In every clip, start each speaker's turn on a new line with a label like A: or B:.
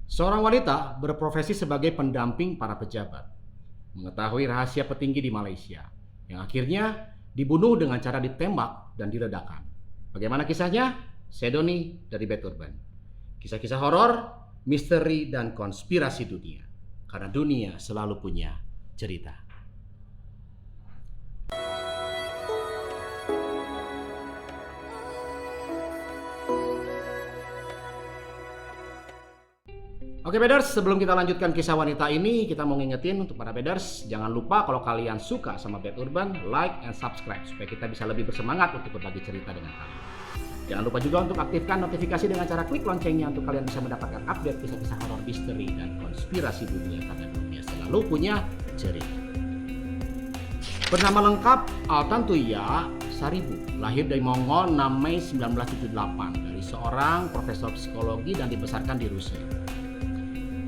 A: Seorang wanita berprofesi sebagai pendamping para pejabat, mengetahui rahasia petinggi di Malaysia, yang akhirnya dibunuh dengan cara ditembak dan diledakkan. Bagaimana kisahnya? Saya Doni dari Bad Urban. Kisah-kisah horor, misteri, dan konspirasi dunia. Karena dunia selalu punya cerita. Oke Beders, sebelum kita lanjutkan kisah wanita ini, kita mau ngingetin untuk para Beders, jangan lupa kalau kalian suka sama Bad Urban, like and subscribe supaya kita bisa lebih bersemangat untuk berbagi cerita dengan kalian. Jangan lupa juga untuk aktifkan notifikasi dengan cara klik loncengnya untuk kalian bisa mendapatkan update kisah-kisah horor, misteri, dan konspirasi dunia karena dunia selalu punya cerita. Bernama lengkap Altan Tuya Saribu, lahir dari Mongol 6 Mei 1978 dari seorang profesor psikologi dan dibesarkan di Rusia.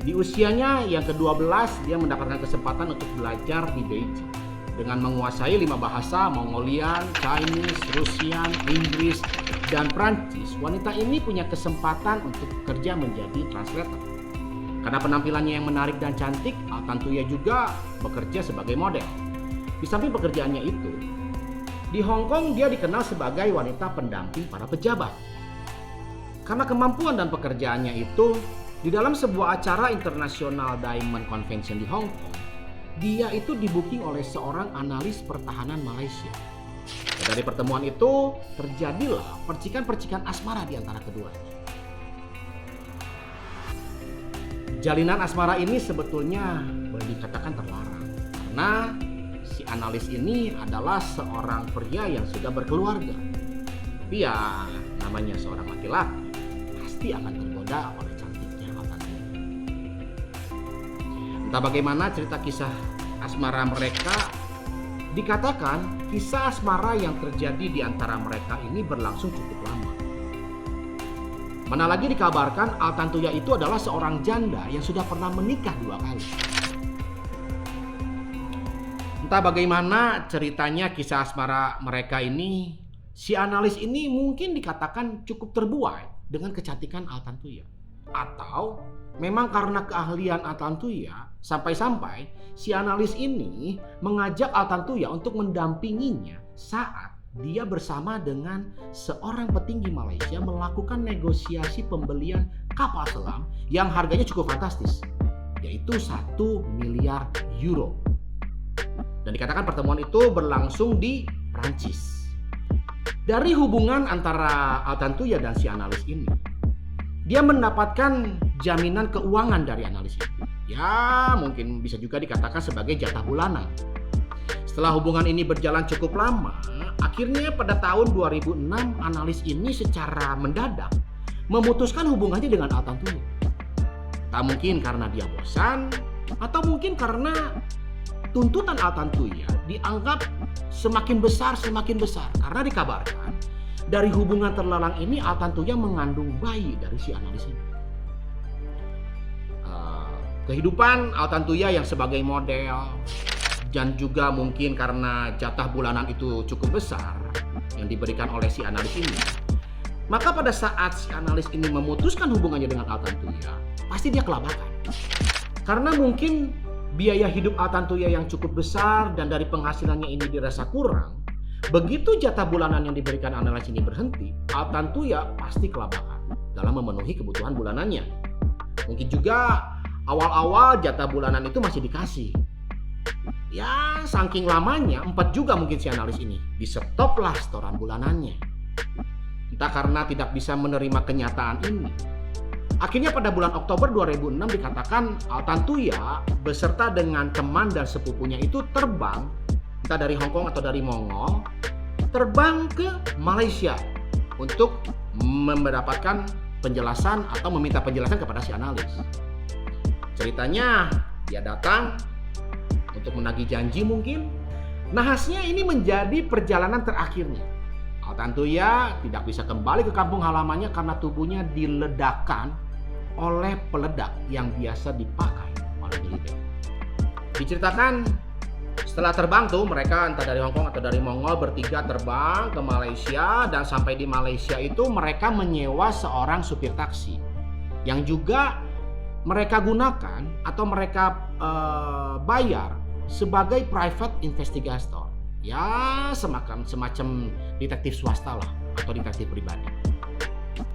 A: Di usianya yang ke-12 dia mendapatkan kesempatan untuk belajar di Beijing dengan menguasai 5 bahasa Mongolian, Chinese, Russian, Inggris, dan Prancis. Wanita ini punya kesempatan untuk bekerja menjadi translator. Karena penampilannya yang menarik dan cantik, Altan Tuya juga bekerja sebagai model. Di samping pekerjaannya itu, di Hong Kong dia dikenal sebagai wanita pendamping para pejabat. Karena kemampuan dan pekerjaannya itu, di dalam sebuah acara internasional Diamond Convention di Hong Kong, dia itu di-booking oleh seorang analis pertahanan Malaysia. Dan dari pertemuan itu terjadilah percikan-percikan asmara di antara keduanya. Jalinan asmara ini sebetulnya boleh dikatakan terlarang karena si analis ini adalah seorang pria yang sudah berkeluarga. Tapi ya namanya seorang laki-laki pasti akan tergoda oleh entah bagaimana cerita kisah asmara mereka. Dikatakan kisah asmara yang terjadi di antara mereka ini berlangsung cukup lama. Mana lagi dikabarkan Altan Tuya itu adalah seorang janda yang sudah pernah menikah 2 kali. Entah bagaimana ceritanya kisah asmara mereka ini, si analis ini mungkin dikatakan cukup terbuai dengan kecantikan Altan Tuya. Atau memang karena keahlian Altan Tuya, sampai-sampai si analis ini mengajak Altan Tuya untuk mendampinginya saat dia bersama dengan seorang petinggi Malaysia melakukan negosiasi pembelian kapal selam yang harganya cukup fantastis, yaitu 1 miliar euro. Dan dikatakan pertemuan itu berlangsung di Prancis. Dari hubungan antara Altan Tuya dan si analis ini, dia mendapatkan jaminan keuangan dari analis itu. Ya, mungkin bisa juga dikatakan sebagai jatah bulanan. Setelah hubungan ini berjalan cukup lama, akhirnya pada tahun 2006 analis ini secara mendadak memutuskan hubungannya dengan Altan Tuya. Tak mungkin karena dia bosan, atau mungkin karena tuntutan Altan Tuya dianggap semakin besar. Karena dikabarkan dari hubungan terlarang ini Altan Tuya mengandung bayi dari si analis ini. Kehidupan Altan Tuya yang sebagai model dan juga mungkin karena jatah bulanan itu cukup besar yang diberikan oleh si analis ini, maka pada saat si analis ini memutuskan hubungannya dengan Altan Tuya, pasti dia kelabakan. Karena mungkin biaya hidup Altan Tuya yang cukup besar dan dari penghasilannya ini dirasa kurang, begitu jatah bulanan yang diberikan analis ini berhenti, Altan Tuya pasti kelabakan dalam memenuhi kebutuhan bulanannya. Mungkin juga awal-awal jatah bulanan itu masih dikasih. Ya, saking lamanya, 4 juga mungkin si analis ini. Di-stoplah setoran bulanannya. Entah karena tidak bisa menerima kenyataan ini. Akhirnya pada bulan Oktober 2006 dikatakan Altan Tuya beserta dengan teman dan sepupunya itu terbang, entah dari Hong Kong atau dari Mongol, terbang ke Malaysia untuk mendapatkan penjelasan atau meminta penjelasan kepada si analis. Ceritanya dia datang untuk menagih janji mungkin. Nahasnya ini menjadi perjalanan terakhirnya. Altan Tuya tidak bisa kembali ke kampung halamannya karena tubuhnya diledakkan oleh peledak yang biasa dipakai oleh militer. Diceritakan setelah terbang tuh mereka entah dari Hong Kong atau dari Mongol bertiga terbang ke Malaysia, dan sampai di Malaysia itu mereka menyewa seorang supir taksi yang juga mereka gunakan atau mereka bayar sebagai private investigator. Ya, semacam detektif swasta lah atau detektif pribadi.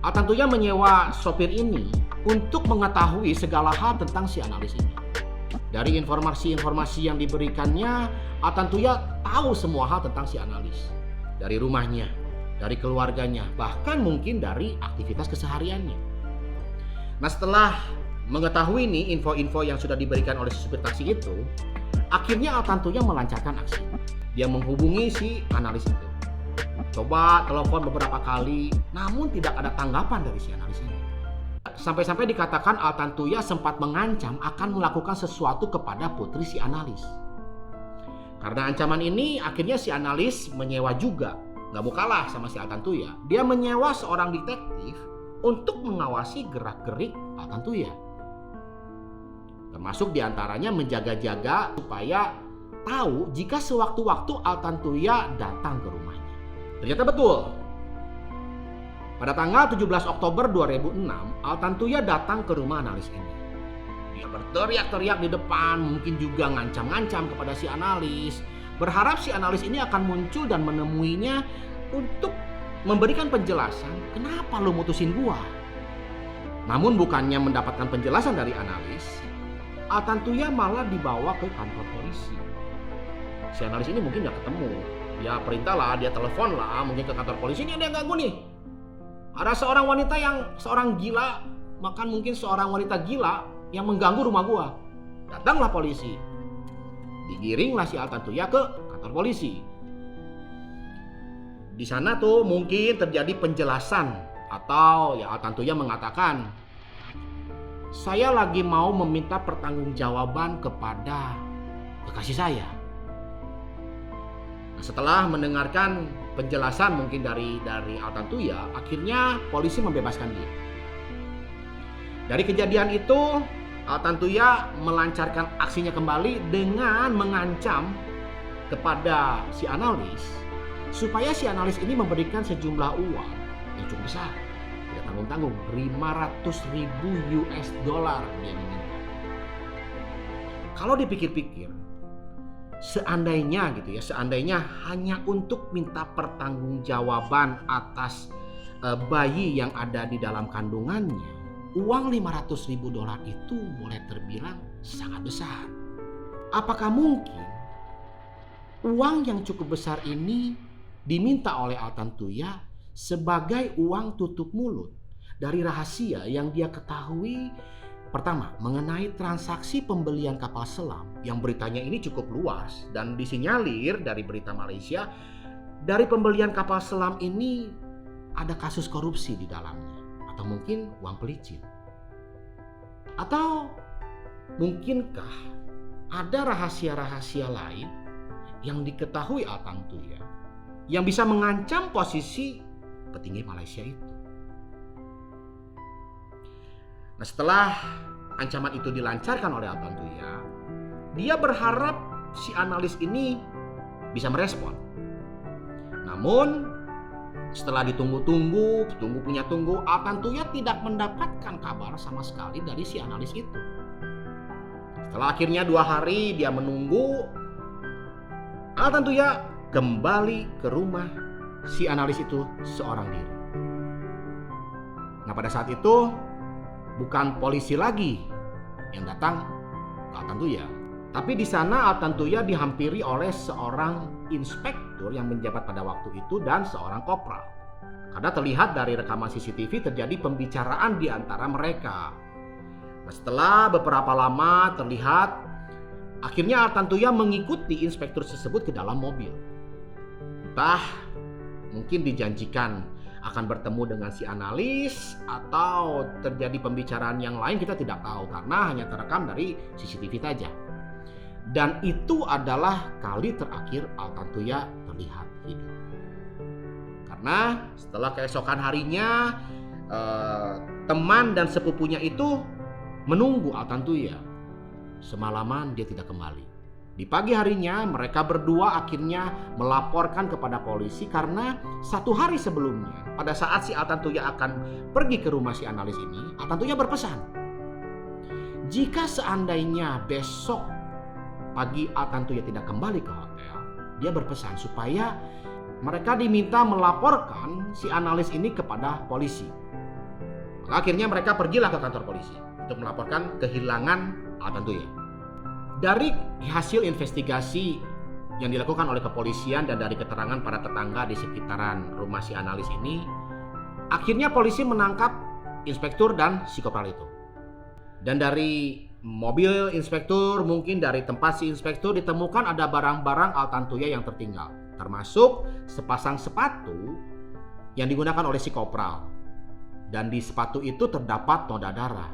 A: Tentunya menyewa sopir ini untuk mengetahui segala hal tentang si analis ini. Dari informasi-informasi yang diberikannya, tentunya tahu semua hal tentang si analis. Dari rumahnya, dari keluarganya, bahkan mungkin dari aktivitas kesehariannya. Nah, setelah mengetahui nih info-info yang sudah diberikan oleh supir taksi itu, akhirnya tentunya melancarkan aksi. Dia menghubungi si analis itu. Coba telepon beberapa kali, namun tidak ada tanggapan dari si analis ini. Sampai-sampai dikatakan Altantuya sempat mengancam akan melakukan sesuatu kepada putri si analis. Karena ancaman ini, akhirnya si analis menyewa juga. Gak mau kalah sama si Altantuya. Dia menyewa seorang detektif untuk mengawasi gerak-gerik Altantuya. Termasuk diantaranya menjaga-jaga supaya tahu jika sewaktu-waktu Altantuya datang ke rumahnya. Ternyata betul. Pada tanggal 17 Oktober 2006, Altantuya datang ke rumah analis ini. Dia berteriak-teriak di depan, mungkin juga ngancam-ngancam kepada si analis. Berharap si analis ini akan muncul dan menemuinya untuk memberikan penjelasan, kenapa lo mutusin gua? Namun bukannya mendapatkan penjelasan dari analis, Altantuya malah dibawa ke kantor polisi. Si analis ini mungkin gak ketemu. Dia perintah lah, dia telepon lah mungkin ke kantor polisi. Ini ada yang ganggu nih. Ada seorang wanita seorang gila, bahkan mungkin seorang wanita gila yang mengganggu rumah gua. Datanglah polisi. Digiringlah si Altantuya ke kantor polisi. Di sana tuh mungkin terjadi penjelasan atau ya Altantuya mengatakan, saya lagi mau meminta pertanggungjawaban kepada kekasih saya. Nah, setelah mendengarkan penjelasan mungkin dari Altantuya, akhirnya polisi membebaskan dia. Dari kejadian itu, Altantuya melancarkan aksinya kembali dengan mengancam kepada si analis supaya si analis ini memberikan sejumlah uang yang cukup besar. Tidak tanggung-tanggung, 500.000 US dollar dia meminta. Kalau dipikir-pikir, seandainya hanya untuk minta pertanggungjawaban atas bayi yang ada di dalam kandungannya, uang 500.000 dolar itu boleh terbilang sangat besar. Apakah mungkin uang yang cukup besar ini diminta oleh Altantuya sebagai uang tutup mulut dari rahasia yang dia ketahui? Pertama, mengenai transaksi pembelian kapal selam yang beritanya ini cukup luas dan disinyalir dari berita Malaysia, dari pembelian kapal selam ini ada kasus korupsi di dalamnya, atau mungkin uang pelicin. Atau mungkinkah ada rahasia-rahasia lain yang diketahui Altantuya yang bisa mengancam posisi petinggi Malaysia itu? Nah, setelah ancaman itu dilancarkan oleh Altantuya, dia berharap si analis ini bisa merespon. Namun setelah ditunggu-tunggu, Altantuya tidak mendapatkan kabar sama sekali dari si analis itu. Setelah akhirnya 2 hari dia menunggu, Altantuya kembali ke rumah si analis itu seorang diri. Nah, pada saat itu bukan polisi lagi yang datang ke Altantuya, tapi di sana Altantuya dihampiri oleh seorang inspektur yang menjabat pada waktu itu dan seorang kopral. Karena terlihat dari rekaman CCTV terjadi pembicaraan di antara mereka. Nah, setelah beberapa lama terlihat, akhirnya Altantuya mengikuti inspektur tersebut ke dalam mobil. Entah mungkin dijanjikan akan bertemu dengan si analis atau terjadi pembicaraan yang lain, kita tidak tahu karena hanya terekam dari CCTV saja. Dan itu adalah kali terakhir Altantuya terlihat hidup. Karena setelah keesokan harinya teman dan sepupunya itu menunggu Altantuya. Semalaman dia tidak kembali. Di pagi harinya mereka berdua akhirnya melaporkan kepada polisi karena 1 hari sebelumnya pada saat si Altantuya akan pergi ke rumah si analis ini, Altantuya berpesan, Jika seandainya besok pagi Altantuya tidak kembali ke hotel, dia berpesan supaya mereka diminta melaporkan si analis ini kepada polisi. Maka akhirnya mereka pergilah ke kantor polisi untuk melaporkan kehilangan Altantuya. Dari hasil investigasi yang dilakukan oleh kepolisian dan dari keterangan para tetangga di sekitaran rumah si analis ini, akhirnya polisi menangkap inspektur dan si kopral itu. Dan dari mobil inspektur, mungkin dari tempat si inspektur, ditemukan ada barang-barang Altantuya yang tertinggal, termasuk sepasang sepatu yang digunakan oleh si kopral. Dan di sepatu itu terdapat noda darah,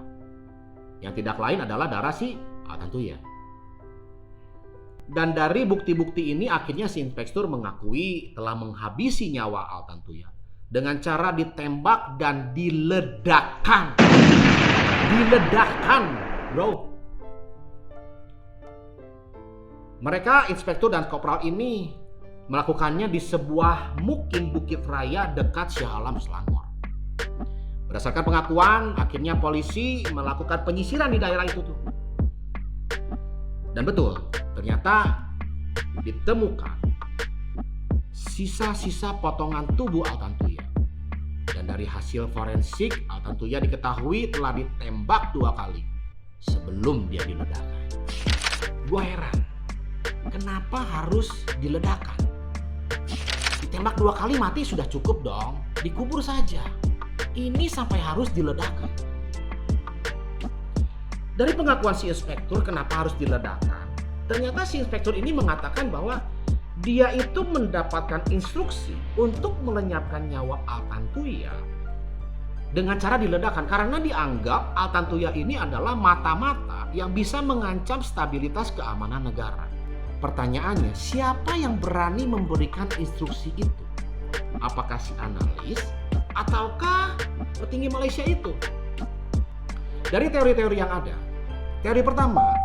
A: yang tidak lain adalah darah si Altantuya. Dan dari bukti-bukti ini akhirnya si inspektur mengakui telah menghabisi nyawa Altantuya dengan cara ditembak dan diledakkan. Diledakkan, bro. Mereka, inspektur dan kopral ini, melakukannya di sebuah mukmin bukit raya dekat Shah Alam, Selangor. Berdasarkan pengakuan, akhirnya polisi melakukan penyisiran di daerah itu tuh. Dan betul, ternyata ditemukan sisa-sisa potongan tubuh Altantuya. Dan dari hasil forensik, Altantuya diketahui telah ditembak 2 kali sebelum dia diledakkan. Gua heran, kenapa harus diledakkan? Ditembak 2 kali mati sudah cukup dong, dikubur saja. Ini sampai harus diledakkan. Dari pengakuan si inspektur kenapa harus diledakkan, ternyata si inspektur ini mengatakan bahwa dia itu mendapatkan instruksi untuk melenyapkan nyawa Altantuya dengan cara diledakkan karena dianggap Altantuya ini adalah mata-mata yang bisa mengancam stabilitas keamanan negara. Pertanyaannya, siapa yang berani memberikan instruksi itu? Apakah si analis ataukah petinggi Malaysia itu? Dari teori-teori yang ada, teori pertama,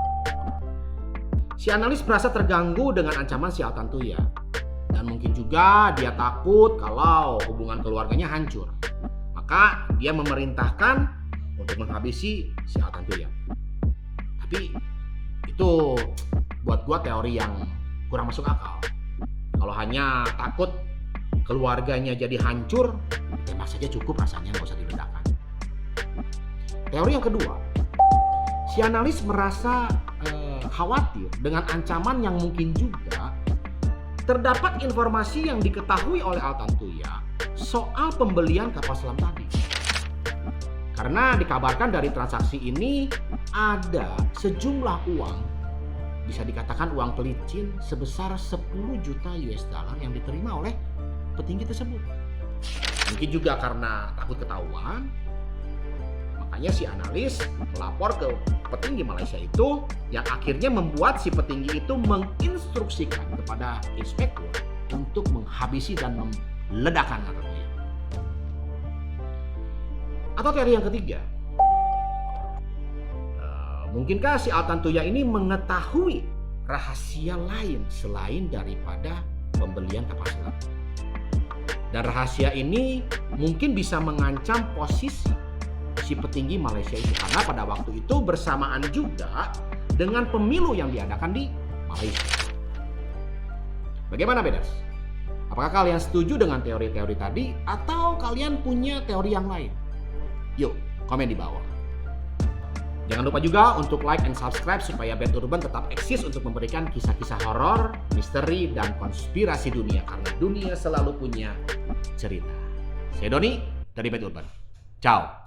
A: si analis merasa terganggu dengan ancaman si Altantuya. Dan mungkin juga dia takut kalau hubungan keluarganya hancur. Maka dia memerintahkan untuk menghabisi si Altantuya. Tapi itu buat gua teori yang kurang masuk akal. Kalau hanya takut keluarganya jadi hancur, tembak saja cukup rasanya, nggak usah diledakkan. Teori yang kedua, si analis merasa khawatir dengan ancaman yang mungkin juga terdapat informasi yang diketahui oleh Altantuya soal pembelian kapal selam tadi. Karena dikabarkan dari transaksi ini ada sejumlah uang, bisa dikatakan uang pelicin sebesar 10 juta US dollar yang diterima oleh petinggi tersebut. Mungkin juga karena takut ketahuan, makanya si analis melapor ke petinggi Malaysia itu, yang akhirnya membuat si petinggi itu menginstruksikan kepada inspektur untuk menghabisi dan meledakkan Altantuya. Atau teori yang ketiga, mungkinkah si Altantuya ini mengetahui rahasia lain selain daripada pembelian kapal selam? Dan rahasia ini mungkin bisa mengancam posisi si petinggi Malaysia itu, karena pada waktu itu bersamaan juga dengan pemilu yang diadakan di Malaysia. Bagaimana, Beders? Apakah kalian setuju dengan teori-teori tadi atau kalian punya teori yang lain? Yuk, komen di bawah. Jangan lupa juga untuk like and subscribe supaya Bad Urban tetap eksis untuk memberikan kisah-kisah horor, misteri, dan konspirasi dunia, karena dunia selalu punya cerita. Saya Doni dari Bad Urban. Ciao.